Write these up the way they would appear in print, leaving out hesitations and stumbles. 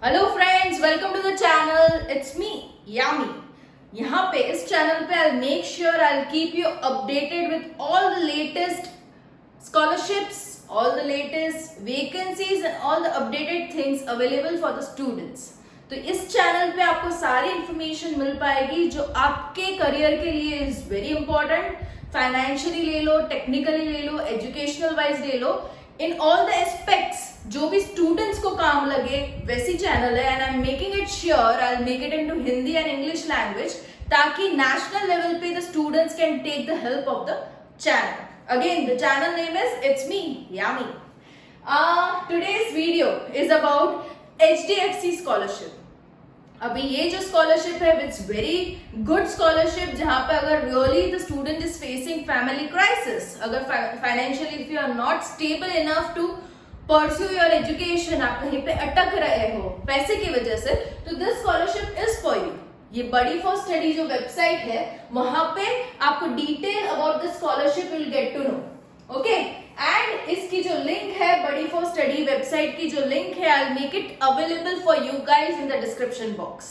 Hello friends, welcome to the channel. It's me Yami. यहाँ पे इस चैनल पे I make sure I keep you updated with all the latest scholarships, all the latest vacancies and all the updated things available for the students. तो इस channel पे आपको सारी information मिल पाएगी जो आपके करियर के लिए इज वेरी इंपॉर्टेंट. फाइनेंशियली ले लो, टेक्निकली ले लो, एजुकेशनल वाइज ले लो, इन ऑल द एस्पेक्ट्स जो भी स्टूडेंट्स को काम लगे वैसी चैनल है. And I am making it sure I make it into Hindi and English language ताकि नेशनल लेवल पे the students can take the help of the channel. Again, the channel name is It's Me, Yami. Today's video is about HDFC scholarship. अभी ये जो scholarship है it's very good scholarship जहां पे अगर really the student is facing family crisis, अगर financially if you are not stable enough to pursue your education, आप कहीं पे अटक रहे हो पैसे की वजह से, तो this scholarship is for you. ये बडी फॉर स्टडी जो वेबसाइट है वहां पे आपको detail about the scholarship will get to know. Okay, and इसकी जो लिंक है बडी फॉर स्टडी वेबसाइट की जो लिंक है I make it available for you guys in the description box.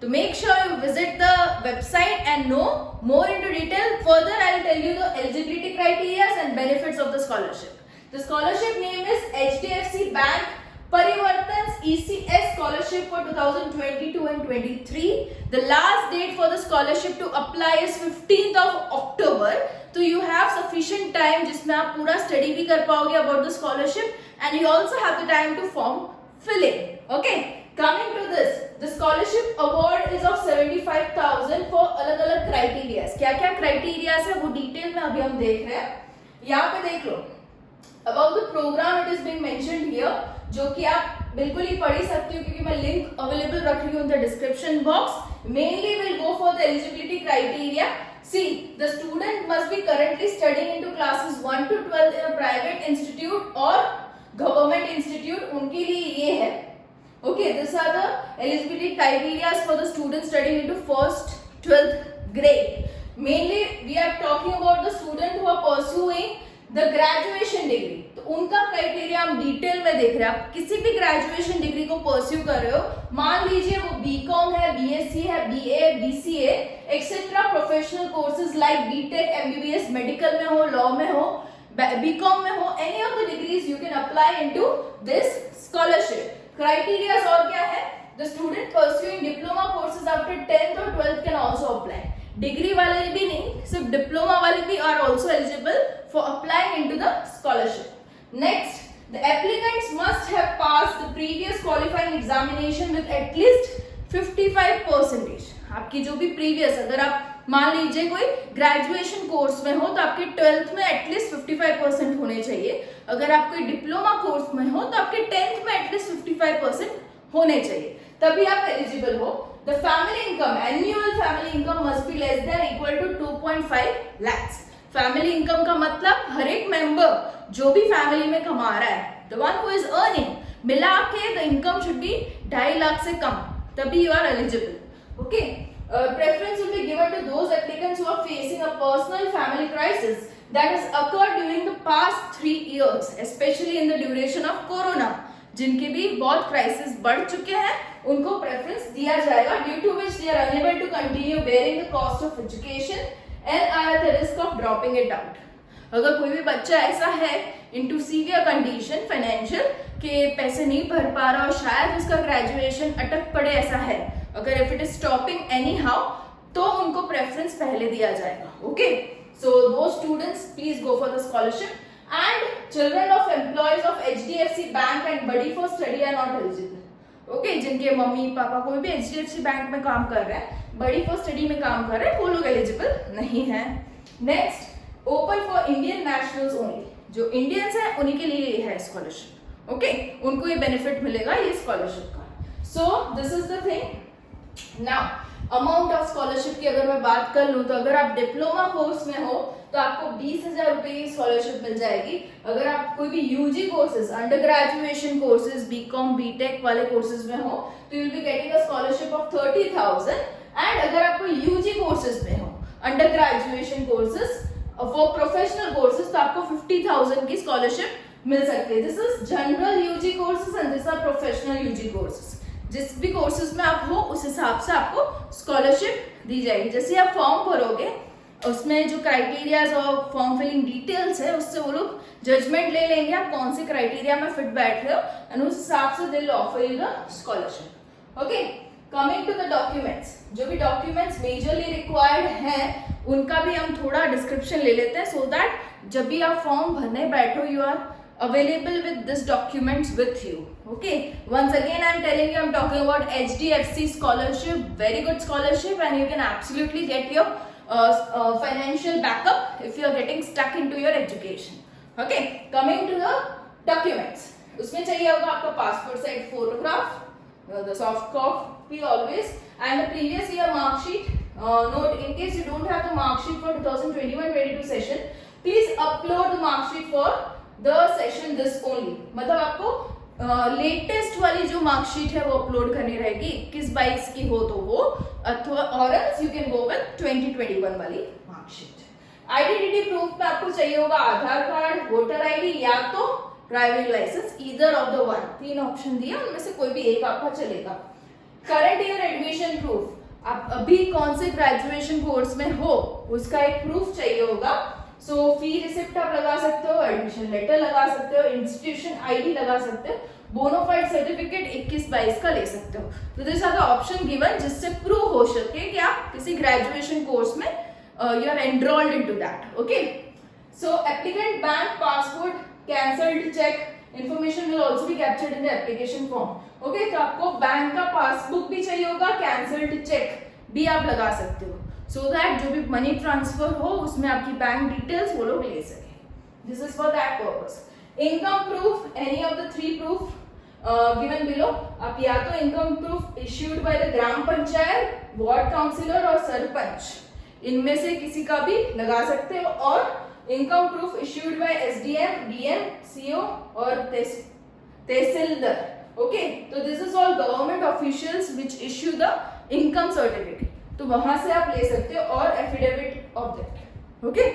तो make sure you visit the website and know more into detail. Further I will tell you the eligibility criterias and benefits of the scholarship. The scholarship name is HDFC bank Parivartan's ECS scholarship for 2022 and 23. The last date for the scholarship to apply is 15th of October. So you have sufficient time जिसमें आप पूरा study भी कर पाओगे about the scholarship and you also have the time to form filling. Okay, coming to this, the scholarship award is of 75,000 for अलग-अलग criteria. क्या-क्या criteria है वो detail में अभी हम देख रहे हैं. यहाँ पे देख लो. About the program it is being mentioned here, जो कि आप बिल्कुल ही पढ़ ही सकते हो क्योंकि मैं लिंक अवेलेबल रख रही हूँ in the description box. Mainly will go for the eligibility criteria. See the student must be currently studying into classes 1 to 12 in a private institute और गवर्नमेंट इंस्टीट्यूट. उनके लिए ये है. Okay, this are the eligibility criterias for the student studying into 1st 12th grade. Mainly we are talking about the student who are pursuing the graduation degree. तो उनका criteria हम detail में देख रहे हैं. आप किसी भी ग्रेजुएशन डिग्री को परस्यू कर रहे हो, मान लीजिए वो बीकॉम है, बीएससी है, BA, BCA etcetera, professional courses like BTech, MBBS, medical में हो, लॉ में हो, बीकॉम में हो, any of the degrees you can apply into this scholarship. Criteria और क्या है? The student pursuing diploma courses after 10th और 12th can also apply. Degree वाले भी नहीं, सिर्फ डिप्लोमा वाले भी are also eligible for applying into the scholarship. Next, the applicants must have passed the previous qualifying examination with at least 55%. आपकी जो भी previous, अगर आप मान लीजिए कोई ग्रेजुएशन कोर्स में हो तो आपके 12th में एटलीस्ट 55% होने चाहिए. अगर आप कोई डिप्लोमा कोर्स में हो तो आपके 10th में एटलीस्ट 55% होने चाहिए, तभी आप एलिजिबल हो. The family income, annual family income must be less than equal to 2.5 lakhs. Family income का मतलब हर एक मेंबर जो भी फैमिली में कमा रहा है, the one who is earning, मिला के the income should be 2.5 lakh से कम, तभी you are eligible. Okay, preference will be given to those applicants who are facing a personal family crisis that has occurred during the past 3 years, specially in the duration of corona. जिनके भी बहुत crisis बढ़ चुके हैं उनको preference दिया जाएगा, due to which they are unable to continue bearing the cost of education and are at the risk of dropping it out. अगर कोई भी बच्चा ऐसा है into severe condition financial के पैसे नहीं भर पा रहा और शायद उसका ग्रेजुएशन अटक पड़े, ऐसा है, अगर if it is stopping anyhow, तो उनको प्रेफरेंस पहले दिया जाएगा. Okay, so those students please go for the scholarship and children of employees of HDFC bank and buddy for study are not eligible. Okay, जिनके मम्मी पापा कोई भी HDFC bank में काम कर रहे हैं, बड़ी फॉर स्टडी में काम कर रहे हैं, वो लोग एलिजिबल नहीं हैं. Next, open for Indian nationals only. जो इंडियंस हैं उन्हीं के लिए ये है स्कॉलरशिप. ओके, उनको ये बेनिफिट मिलेगा ये स्कॉलरशिप का. So this is the thing. Now amount of scholarship की अगर मैं बात कर लूं तो अगर आप डिप्लोमा कोर्स में हो तो आपको 20,000 रुपए की स्कॉलरशिप मिल जाएगी. अगर आप कोई भी UG courses, under graduation courses, BCom, BTech वाले कोर्सेज में हो तो you will be getting a scholarship of 30,000. And अगर आप कोई यूजी कोर्सेज में हो, under graduation courses, for professional courses, तो आपको 50,000 की स्कॉलरशिप मिल सकती है. This is general UG courses and this are professional UG courses. जिस भी कोर्सेज में आप हो उस हिसाब से आपको स्कॉलरशिप दी जाएगी। जैसे आप फॉर्म भरोगे उसमें जो क्राइटेरियाज और फॉर्म फिलिंग डिटेल्स है उससे वो लोग जजमेंट ले लेंगे आप कौन से क्राइटेरिया में फिट बैठ रहे हो एंड उस हिसाब से they will offer you the scholarship. Okay, coming to the documents, जो भी डॉक्यूमेंट्स मेजरली रिक्वायर्ड हैं उनका भी हम थोड़ा डिस्क्रिप्शन ले लेते हैं सो दैट जब भी आप फॉर्म भरने बैठो you are available with this documents with you. Okay, once again I'm telling you I'm talking about HDFC scholarship, very good scholarship and you can absolutely get your financial backup if you are getting stuck into your education. Okay, coming to the documents, उसमें चाहिए होगा आपका passport size photograph, the soft copy always and the previous year mark sheet. Note, in case you don't have the mark sheet for 2021-22 session, please upload the mark sheet for the session this only, मतलब आपको latest वाली जो marksheet है वो upload करनी रहेगी 21-22 की हो तो वो, अथवा और else you can go with 2021 वाली मार्कशीट। आइडेंटिटी प्रूफ में आपको चाहिए होगा आधार कार्ड, वोटर आईडी या तो driving licence, either of the one, 3 option दिए उनमें से कोई भी एक आपका चलेगा। करंट ईयर एडमिशन प्रूफ, आप अभी कौन से ग्रेजुएशन कोर्स में हो उसका एक प्रूफ चाहिए होगा। सो फी रिसिप्ट आप लगा सकते हो, एडमिशन लेटर लगा सकते हो, इंस्टीट्यूशन आईडी लगा सकते हो, बोनाफाइड सर्टिफिकेट 21-22 का ले सकते हो। तो this are the option given जिससे प्रूव हो सके कि आप किसी ग्रेजुएशन कोर्स में you are enrolled into that. Okay, so applicant bank passport cancelled cheque information will also be captured in the application form. Okay, तो आपको बैंक का पासबुक भी चाहिए होगा, कैंसल्ड चेक भी आप लगा सकते हो सो दैट जो भी मनी ट्रांसफर हो उसमें आपकी बैंक डिटेल्स वो लोग ले सके। This is for that purpose. Income proof, any of the 3 proof given below, आप या तो income proof issued by the gram panchayat, ward councillor और सरपंच, इनमें से किसी का भी लगा सकते हो, और income proof issued bye SDM, DM, CO और तहसीलदार। ओके, तो this is all government officials which issue the income certificate, तो वहां से आप ले सकते हो, और affidavit of that. Okay,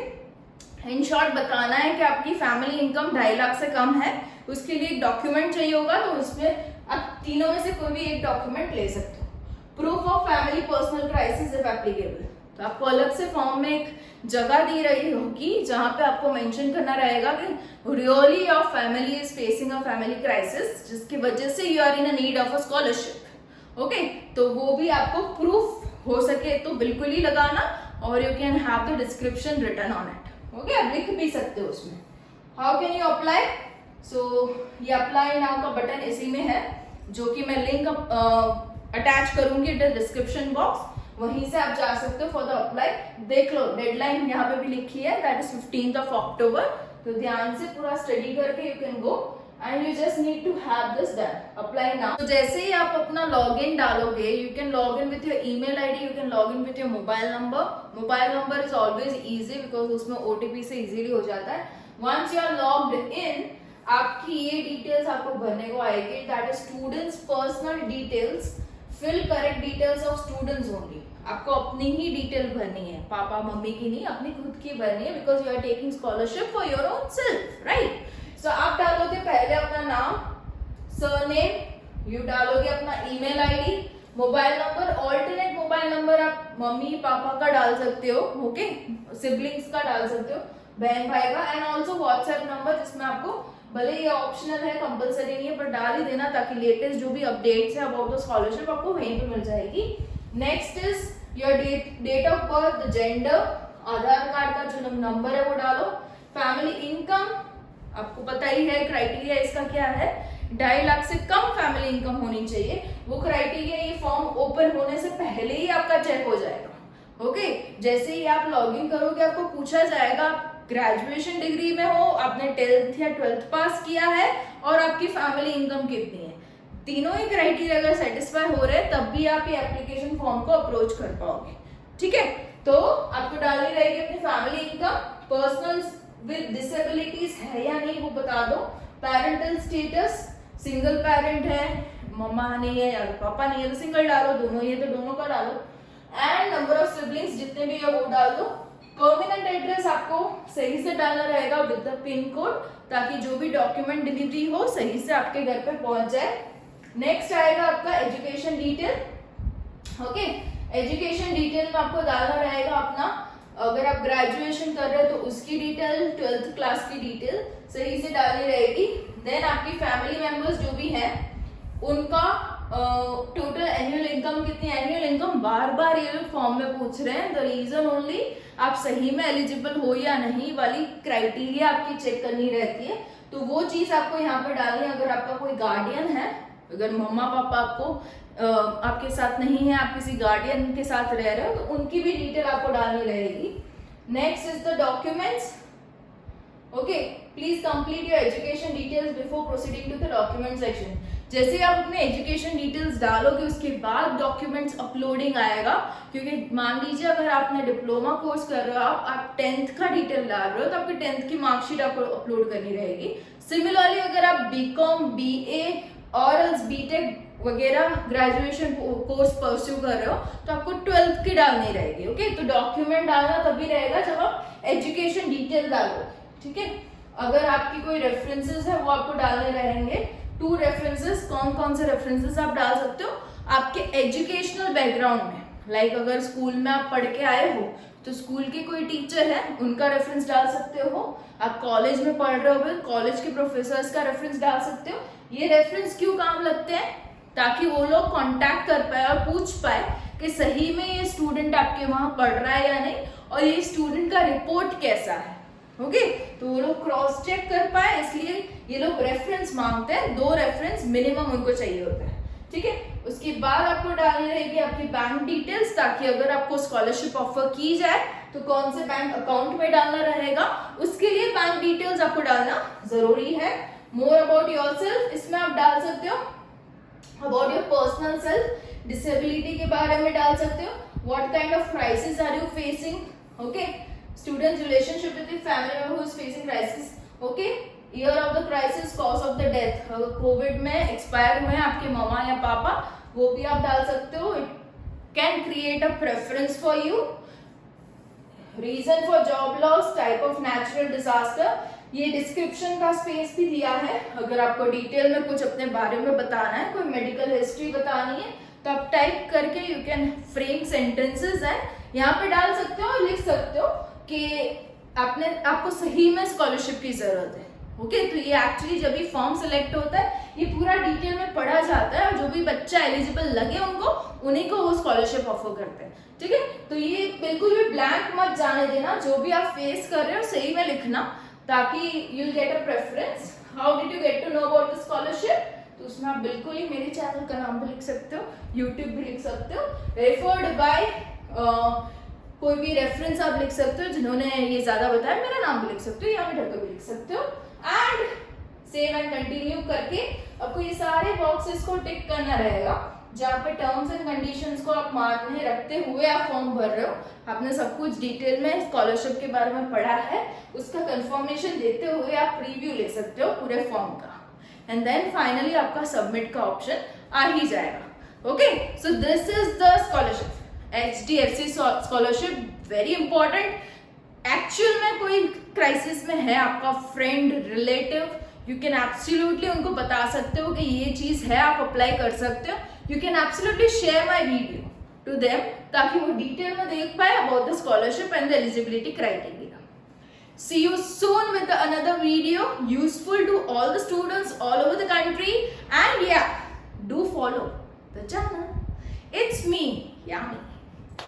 in short बताना है कि आपकी फैमिली इनकम 2.5 लाख से कम है, उसके लिए एक डॉक्यूमेंट चाहिए होगा, तो उसमें आप तीनों में से कोई भी एक डॉक्यूमेंट ले सकते हो। Proof of family personal crisis if applicable, तो आपको अलग से फॉर्म में एक जगह दी रही होगी जहां पे आपको मेंशन करना रहेगा कि really your family is facing a family crisis जिसकी वजह से you are in a need of a scholarship. Okay, तो वो भी आपको प्रूफ हो सके तो बिल्कुल ही लगाना, और you can have the description written on it. Okay, आप लिख भी सकते हो उसमें। How can you apply? So ये अप्लाई नाउ का बटन इसी में है, जो कि मैं लिंक अटैच करूंगी डिस्क्रिप्शन बॉक्स, वहीं से आप जा सकते हो फॉर द अप्लाई। देख लो डेडलाइन यहाँ पे भी लिखी है, that is 15th of October, तो ध्यान से पूरा स्टडी करके you can go and you just need to have this done. Apply now. तो जैसे ही आप अपना login डालोगे, you can log in with your email ID, you can log in with your mobile number. Mobile number is always easy because उसमें OTP से easily हो जाता है। Once you are logged in, आपकी ये details आपको भरने को आएगी, that is students personal details, fill correct details of students only. आपको अपनी ही डिटेल भरनी है, पापा मम्मी की नहीं, अपनी खुद की भरनी है, because you are taking scholarship for your own self, right? So, आप डालोगे पहले अपना नाम, सरनेम, यू डालोगे अपना email ID, mobile number, alternate mobile number आप मम्मी पापा का डाल सकते हो, ओके, सिबलिंग्स का डाल सकते हो, बहन भाई का, एंड ऑल्सो व्हाट्सएप नंबर जिसमें आपको भले ये ऑप्शनल है, कंपलसरी नहीं है, पर डाल ही देना ताकि लेटेस्ट जो भी अपडेट्स है अबाउट द स्कॉलरशिप आपको वहीं पे मिल जाएगी। Next is your date of birth, gender, Aadhaar card का जो नंबर है वो डालो, फैमिली इनकम आपको पता ही है क्राइटेरिया इसका क्या है, 2.5 लाख से कम फैमिली इनकम होनी चाहिए, वो क्राइटेरिया ये फॉर्म ओपन होने से पहले ही आपका चेक हो जाएगा। ओके, जैसे ही आप लॉगिन करोगे आपको पूछा जाएगा आप ग्रेजुएशन डिग्री में हो, आपने 10th या 12th पास किया है, और आपकी फैमिली इनकम कितनी है। तीनों ही क्राइटेरिया अगर सेटिस्फाई हो रहे हैं तब भी आप ये एप्लीकेशन फॉर्म को अप्रोच कर पाओगे। ठीक है, तो आपको डालनी रहेगी अपनी family income, personal with disabilities है या नहीं वो बता दो, पेरेंटल स्टेटस, सिंगल पेरेंट है, मम्मा नहीं है या पापा नहीं है तो सिंगल डालो, दोनों ही है तो दोनों का डालो, एंड नंबर ऑफ सिबलिंग्स जितने भी है वो डाल दो। परमानेंट एड्रेस आपको सही से डालना रहेगा विद द पिन कोड, ताकि जो भी डॉक्यूमेंट डिलीवरी हो सही से आपके घर पे पहुंच जाए। नेक्स्ट आएगा आपका education detail. Okay, education detail में आपको डालना रहेगा अपना, अगर आप ग्रेजुएशन कर रहे हो तो उसकी डिटेल, 12th क्लास की डिटेल सही से डालनी रहेगी. देन आपकी फैमिली मेंबर्स जो भी हैं उनका टोटल एनुअल इनकम कितनी, एनुअल इनकम बार बार ये लोग फॉर्म में पूछ रहे हैं. द रीजन ओनली आप सही में एलिजिबल हो या नहीं वाली क्राइटेरिया आपकी चेक करनी रहती है, तो वो चीज आपको यहाँ पे डालनी है. अगर आपका कोई गार्डियन है, अगर मम्मा पापा आपको आपके साथ नहीं है, आप किसी गार्डियन के साथ रह रहे हो, तो उनकी भी डिटेल आपको डालनी रहेगी. Next is the documents. Okay, please complete your education details before proceeding to the document section. जैसे आप अपने एजुकेशन डिटेल्स डालोगे उसके बाद डॉक्यूमेंट्स अपलोडिंग आएगा, क्योंकि मान लीजिए अगर आपने डिप्लोमा कोर्स कर रहे हो, आप 10th का डिटेल डाल रहे हो तो आपकी 10th की मार्कशीट आपको अपलोड करनी रहेगी. सिमिलरली अगर आप बीकॉम, बीए और एल्स बीटेक वगैरह ग्रेजुएशन कोर्स परस्यू कर रहे हो तो आपको 12th की डालनी रहेगी. ओके, तो डॉक्यूमेंट डालना तभी रहेगा जब आप एजुकेशन डिटेल डालोगे. ठीक है, अगर आपकी कोई रेफरेंसेस है वो आपको डालने रहेंगे. 2 रेफरेंसेस, कौन कौन से रेफरेंसेस आप डाल सकते हो आपके एजुकेशनल बैकग्राउंड में. लाइक अगर स्कूल में आप पढ़ के आए हो तो स्कूल के कोई टीचर है उनका रेफरेंस डाल सकते हो. आप कॉलेज में पढ़ रहे हो, कॉलेज के प्रोफेसर्स का रेफरेंस डाल सकते हो. ये रेफरेंस क्यों काम लगते हैं, ताकि वो लोग कांटेक्ट कर पाए और पूछ पाए कि सही में ये स्टूडेंट आपके वहां पढ़ रहा है या नहीं, और ये स्टूडेंट का रिपोर्ट कैसा है. ओके, तो वो लोग क्रॉस चेक कर पाए, इसलिए ये लोग रेफरेंस मांगते हैं. 2 रेफरेंस मिनिमम उनको चाहिए होता है. ठीक है, उसके बाद आपको डालनी रहेगी आपकी बैंक डिटेल्स, ताकि अगर आपको स्कॉलरशिप ऑफर की जाए तो कौन से बैंक अकाउंट में डालना रहेगा, उसके लिए बैंक डिटेल्स आपको डालना जरूरी है. मोर अबाउट योरसेल्फ, इसमें आप डाल सकते हो about your personal self, disability के बारे में डाल सकते हो. What kind of crisis are you facing. Okay, students relationship with the family member who is facing crisis. Okay, year of the crisis, cause of the death. अगर Covid में expire हुए आपके ममा या पापा, वो भी आप डाल सकते हो. It can create a preference for you. Reason for job loss, type of natural disaster, ये डिस्क्रिप्शन का स्पेस भी दिया है. अगर आपको डिटेल में कुछ अपने बारे में बताना है, कोई मेडिकल हिस्ट्री बतानी है, तो आप टाइप करके यू कैन फ्रेम सेंटेंसेस है यहाँ पे डाल सकते हो और लिख सकते हो कि आपको सही में स्कॉलरशिप की जरूरत है. ओके, तो ये एक्चुअली जब भी फॉर्म सिलेक्ट होता है ये पूरा डिटेल में पढ़ा जाता है, और जो भी बच्चा एलिजिबल लगे उन्हीं को वो स्कॉलरशिप ऑफर करते हैं. ठीक है, तो ये बिल्कुल भी ब्लैंक मत जाने देना. जो भी आप फेस कर रहे हो सही में लिखना, ताकि you will get a preference. How did you get to know about the scholarship, तो उसमें आप बिल्कुल ही मेरे चैनल का नाम भी लिख सकते हो, यूट्यूब भी लिख सकते हो. रेफर्ड बाय कोई भी रेफरेंस आप लिख सकते हो जिन्होंने ये ज्यादा बताया, मेरा नाम भी लिख सकते हो या मैं ढक्कन भी लिख सकते हो. एंड सेव एंड कंटिन्यू करके आपको ये सारे बॉक्सेस को टिक करना रहेगा, जहाँ पे टर्म्स एंड कंडीशंस को आप मान्य रखते हुए आप फॉर्म भर रहे हो. आपने सब कुछ डिटेल में स्कॉलरशिप के बारे में पढ़ा है, उसका कंफर्मेशन देते हुए आप प्रीव्यू ले सकते हो पूरे फॉर्म का. एंड देन फाइनली आपका सबमिट का ऑप्शन आ ही जाएगा. Okay, so this is the scholarship, HDFC scholarship. Very important. Actual में कोई क्राइसिस में है आपका friend, relative, you can absolutely उनको बता सकते हो कि ये चीज है, आप अप्लाई कर सकते हो. You can absolutely share my video to them, ताकि वो डिटेल में देख पाए about the scholarship and the eligibility criteria. See you soon with another video useful to all the students all over the country. And yeah, do follow the channel. It's me, Yami.